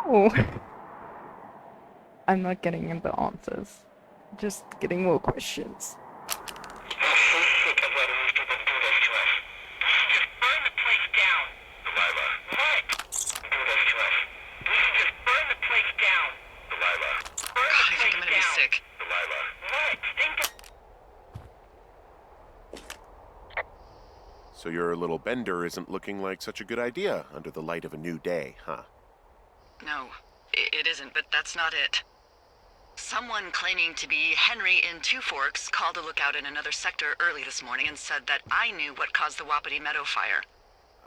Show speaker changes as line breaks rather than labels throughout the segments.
No. I'm not getting into answers. Just getting more questions.
God, I think I'm gonna be sick.
So your little bender isn't looking like such a good idea under the light of a new day, huh?
No, it isn't, but that's not it. Someone claiming to be Henry in Two Forks called a lookout in another sector early this morning and said that I knew what caused the Wapiti Meadow fire.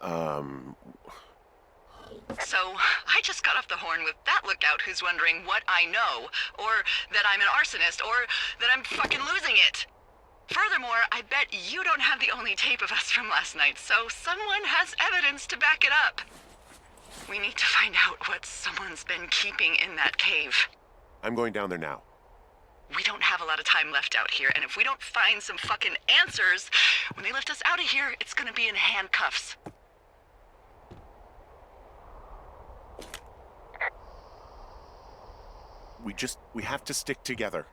Um,
So, I just got off the horn with that lookout who's wondering what I know, or that I'm an arsonist, or that I'm fucking losing it. Furthermore, I bet you don't have the only tape of us from last night, so someone has evidence to back it up. We need to find out what someone's been keeping in that cave.
I'm going down there now.
We don't have a lot of time left out here, and if we don't find some fucking answers, when they lift us out of here, it's gonna be in handcuffs.
We have to stick together,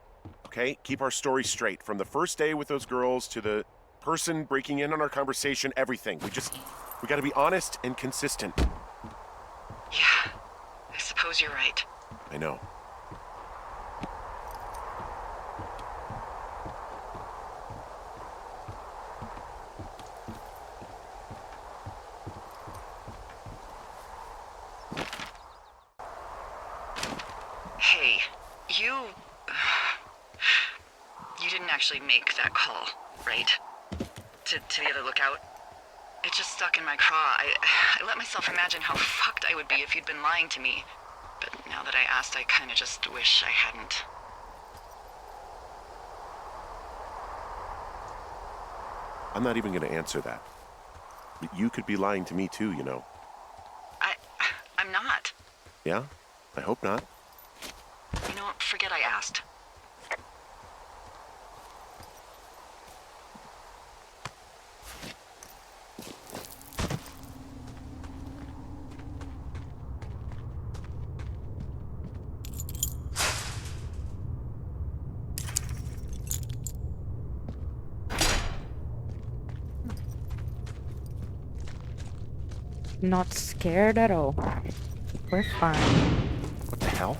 okay? Keep our story straight. From the first day with those girls to the person breaking in on our conversation, everything. We gotta be honest and consistent.
Yeah, I suppose you're right.
I know.
Hey, you didn't actually make that call, right? To the other lookout? It just stuck in my craw. I let myself imagine how fucked I would be if you'd been lying to me. But now that I asked, I kinda just wish I hadn't.
I'm not even gonna answer that. But you could be lying to me too, you know.
I'm not.
Yeah? I hope not.
You know what? Forget I asked.
Not scared at all. We're fine.
What the hell?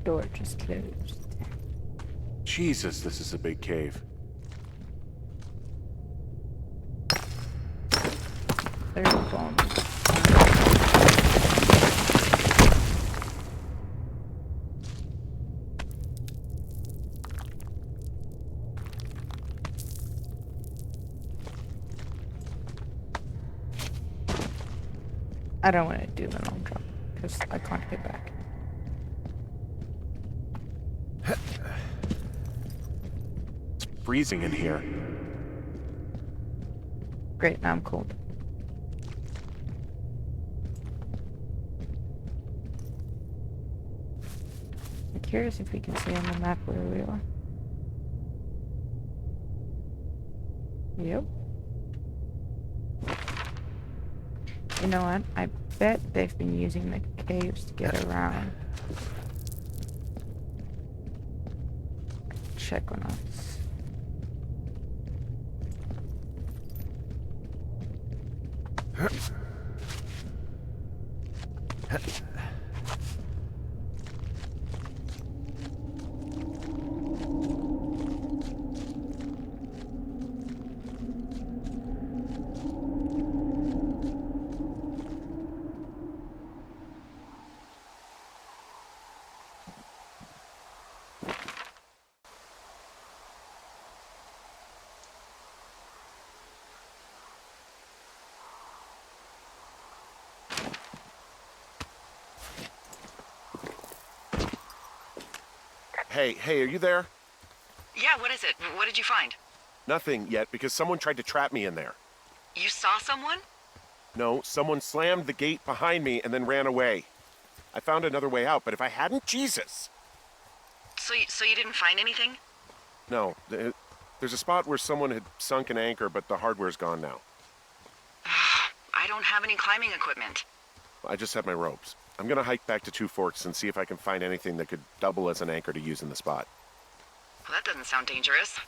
Door just closed.
Jesus, this is a big cave.
There's a bomb. I don't want to do the long jump because I can't get back.
It's freezing in here.
Great, now I'm cold. I'm curious if we can see on the map where we are. Yep. You know what? I bet they've been using the caves to get around. Check on us.
Hey, are you there?
Yeah, what is it? What did you find?
Nothing yet, because someone tried to trap me in there.
You saw someone?
No, someone slammed the gate behind me and then ran away. I found another way out, but if I hadn't, Jesus!
So you didn't find anything?
No, there's a spot where someone had sunk an anchor, but the hardware's gone now.
I don't have any climbing equipment.
I just have my ropes. I'm gonna hike back to Two Forks and see if I can find anything that could double as an anchor to use in the spot.
Well, that doesn't sound dangerous.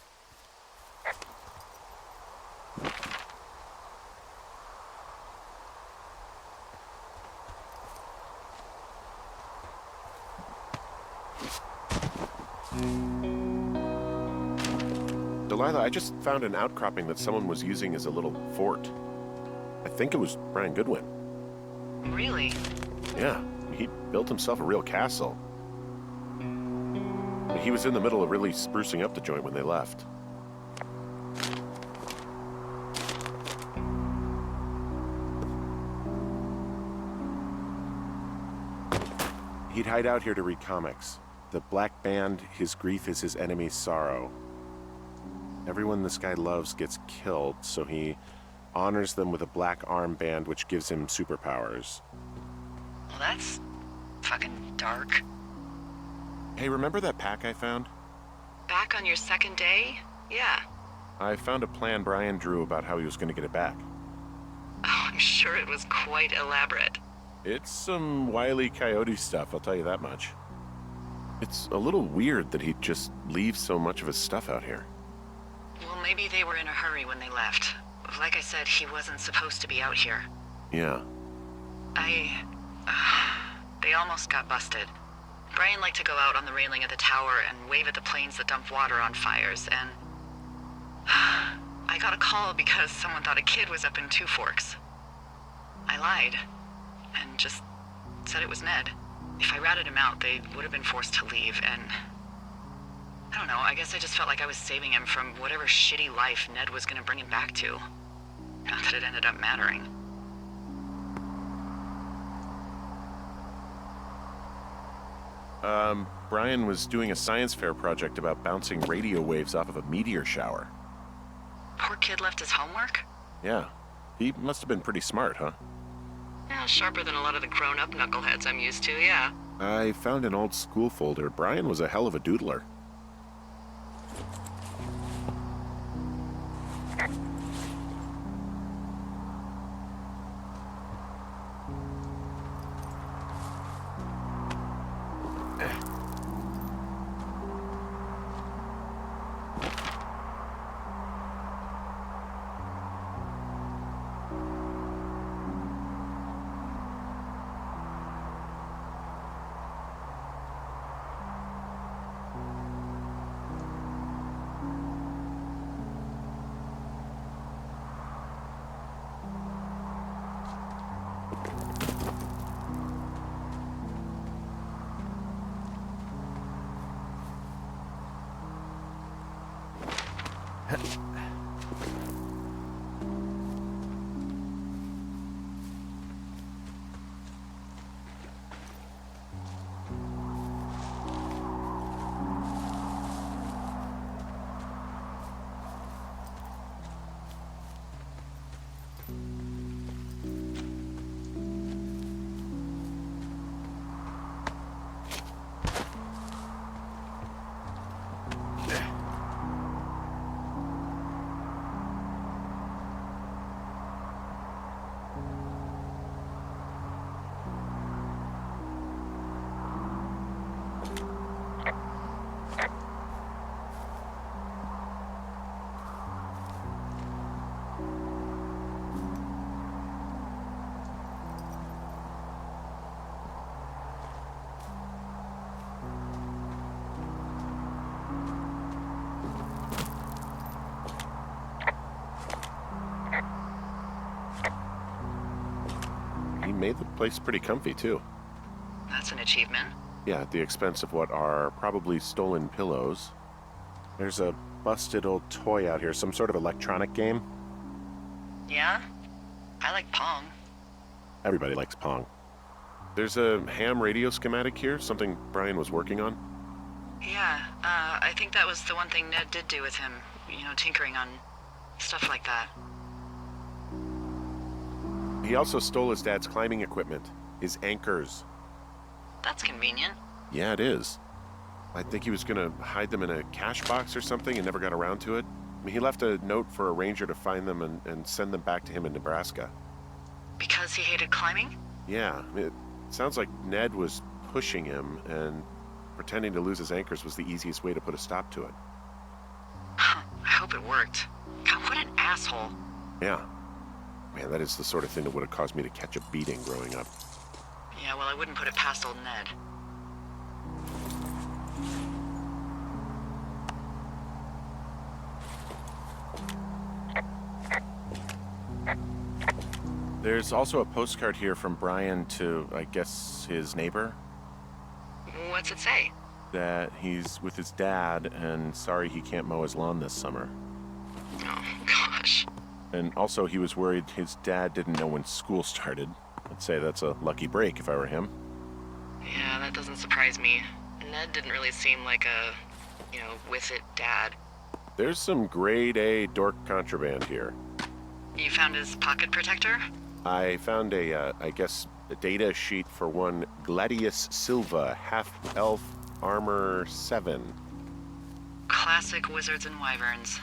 Delilah, I just found an outcropping that someone was using as a little fort. I think it was Brian Goodwin.
Really?
Yeah, he built himself a real castle. He was in the middle of really sprucing up the joint when they left. He'd hide out here to read comics. The Black Band, his grief is his enemy's sorrow. Everyone this guy loves gets killed, so he honors them with a black armband which gives him superpowers.
Well, that's fucking dark.
Hey, remember that pack I found?
Back on your second day? Yeah.
I found a plan Brian drew about how he was going to get it back.
Oh, I'm sure it was quite elaborate.
It's some Wile E. Coyote stuff, I'll tell you that much. It's a little weird that he'd just leave so much of his stuff out here.
Well, maybe they were in a hurry when they left. Like I said, he wasn't supposed to be out here.
Yeah.
They almost got busted. Brian liked to go out on the railing of the tower and wave at the planes that dump water on fires, and I got a call because someone thought a kid was up in Two Forks. I lied, and just said it was Ned. If I ratted him out, they would have been forced to leave, and I don't know, I guess I just felt like I was saving him from whatever shitty life Ned was gonna bring him back to. Not that it ended up mattering.
Brian was doing a science fair project about bouncing radio waves off of a meteor shower.
Poor kid left his homework?
Yeah. He must have been pretty smart, huh?
Yeah, sharper than a lot of the grown-up knuckleheads I'm used to, yeah.
I found an old school folder. Brian was a hell of a doodler. He made the place pretty comfy, too.
That's an achievement.
Yeah, at the expense of what are probably stolen pillows. There's a busted old toy out here, some sort of electronic game.
Yeah? I like Pong.
Everybody likes Pong. There's a ham radio schematic here, something Brian was working on.
Yeah, I think that was the one thing Ned did do with him. You know, tinkering on stuff like that.
He also stole his dad's climbing equipment, his anchors.
That's convenient.
Yeah, it is. I think he was gonna hide them in a cash box or something and never got around to it. I mean, he left a note for a ranger to find them and send them back to him in Nebraska.
Because he hated climbing?
Yeah, it sounds like Ned was pushing him, and pretending to lose his anchors was the easiest way to put a stop to it.
I hope it worked. God, what an asshole.
Yeah. Man, that is the sort of thing that would have caused me to catch a beating growing up.
Yeah, well, I wouldn't put it past old Ned.
There's also a postcard here from Brian to, I guess, his neighbor.
What's it say?
That he's with his dad and sorry he can't mow his lawn this summer.
Oh, gosh.
And also he was worried his dad didn't know when school started. I'd say that's a lucky break if I were him.
Yeah, that doesn't surprise me. Ned didn't really seem like a, with it dad.
There's some grade A dork contraband here.
You found his pocket protector?
I found a data sheet for one Gladius Silva, half-elf armor 7.
Classic wizards and wyverns.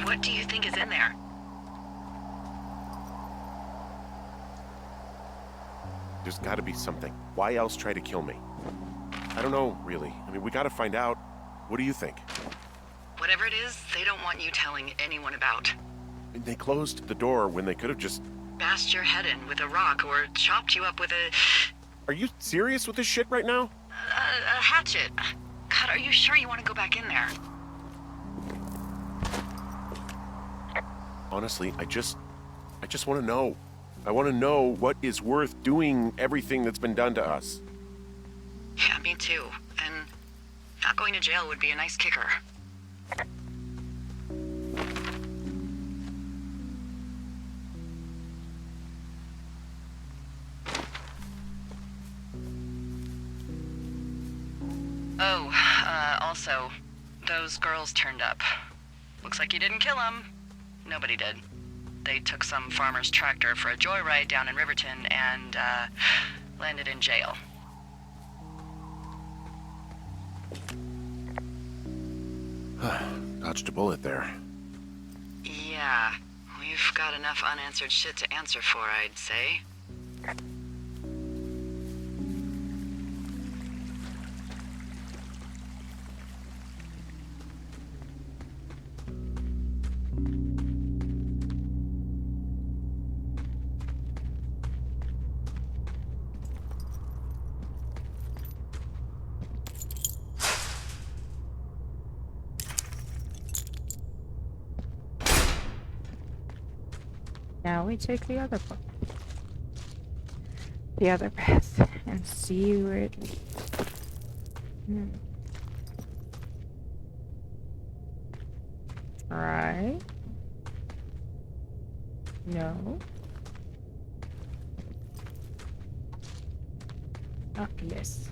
What do you think is in there?
There's gotta be something. Why else try to kill me? I don't know, really. I mean, we gotta find out. What do you think?
Whatever it is, they don't want you telling anyone about.
They closed the door when they could have just...
Bashed your head in with a rock or chopped you up with a
Are you serious with this shit right now?
hatchet. God, are you sure you want to go back in there?
Honestly, I just want to know. I want to know what is worth doing everything that's been done to us.
Yeah, me too. And not going to jail would be a nice kicker. Oh, also, those girls turned up. Looks like you didn't kill them. Nobody did. They took some farmer's tractor for a joyride down in Riverton and, landed in jail.
Dodged a bullet there.
Yeah, we've got enough unanswered shit to answer for, I'd say.
Now we take the other path. The other path and see where it leads. Right? No. Ah, yes.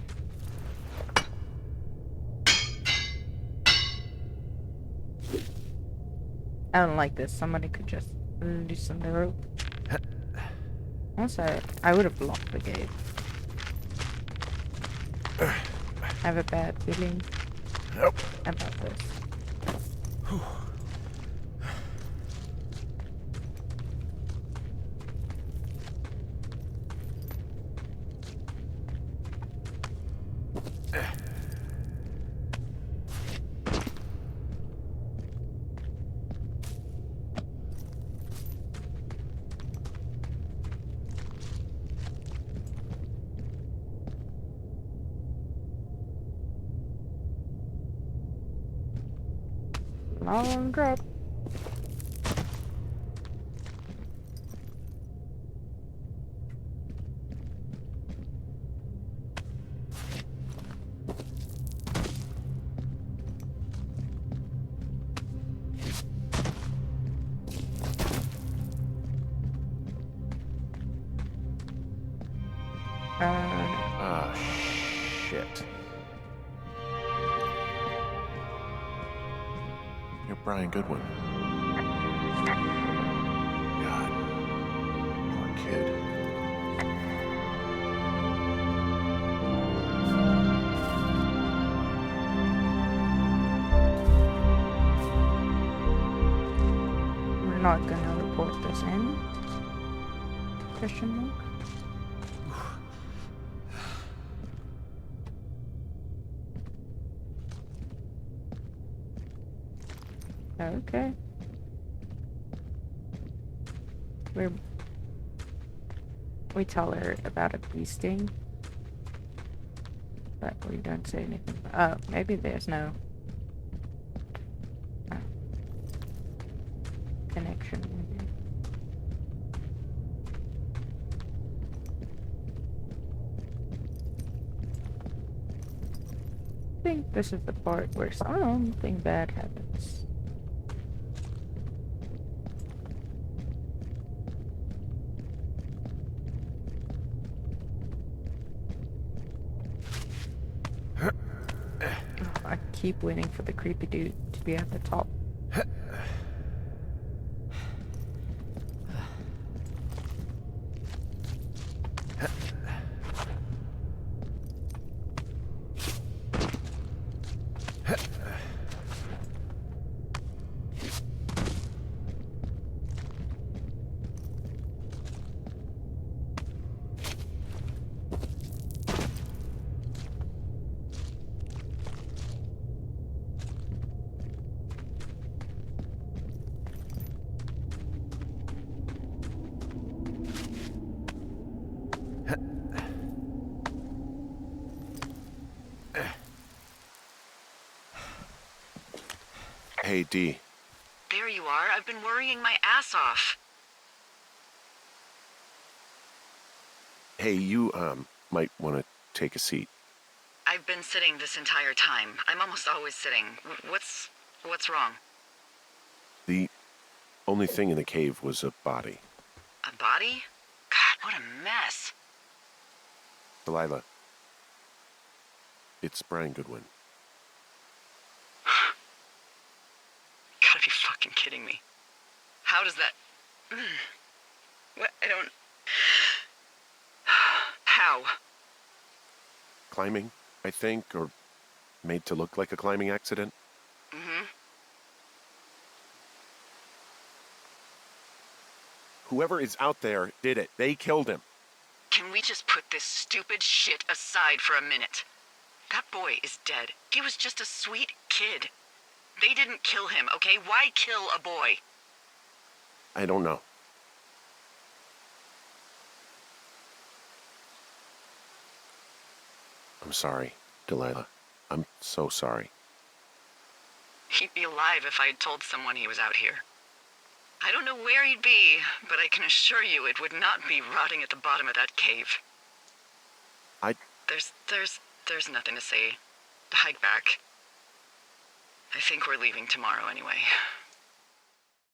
I don't like this. Somebody could just loosen the rope. Also, I would have locked the gate. I have a bad feeling about this. Long drop.
Ah, shit. You're Brian Goodwin. God, poor kid.
we're not gonna report this in? Question mark. Okay. We tell her about a bee sting, but we don't say anything. Oh, maybe there's no uh, connection. Maybe. I think this is the part where something bad happens. I keep waiting for the creepy dude to be at the top.
Hey, D.
There you are. I've been worrying my ass off.
Hey, you, might want to take a seat.
I've been sitting this entire time. I'm almost always sitting. What's wrong?
The only thing in the cave was a body.
A body? God, what a mess.
Delilah. It's Brian Goodwin.
Gotta be fucking kidding me. How does that... What? I don't... How?
Climbing, I think, or made to look like a climbing accident.
Mm-hmm.
Whoever is out there did it. They killed him.
Can we just put this stupid shit aside for a minute? That boy is dead. He was just a sweet kid. They didn't kill him, okay? Why kill a boy?
I don't know. I'm sorry, Delilah. I'm so sorry.
He'd be alive if I had told someone he was out here. I don't know where he'd be, but I can assure you it would not be rotting at the bottom of that cave. There's nothing to say. Hike back. I think we're leaving tomorrow anyway.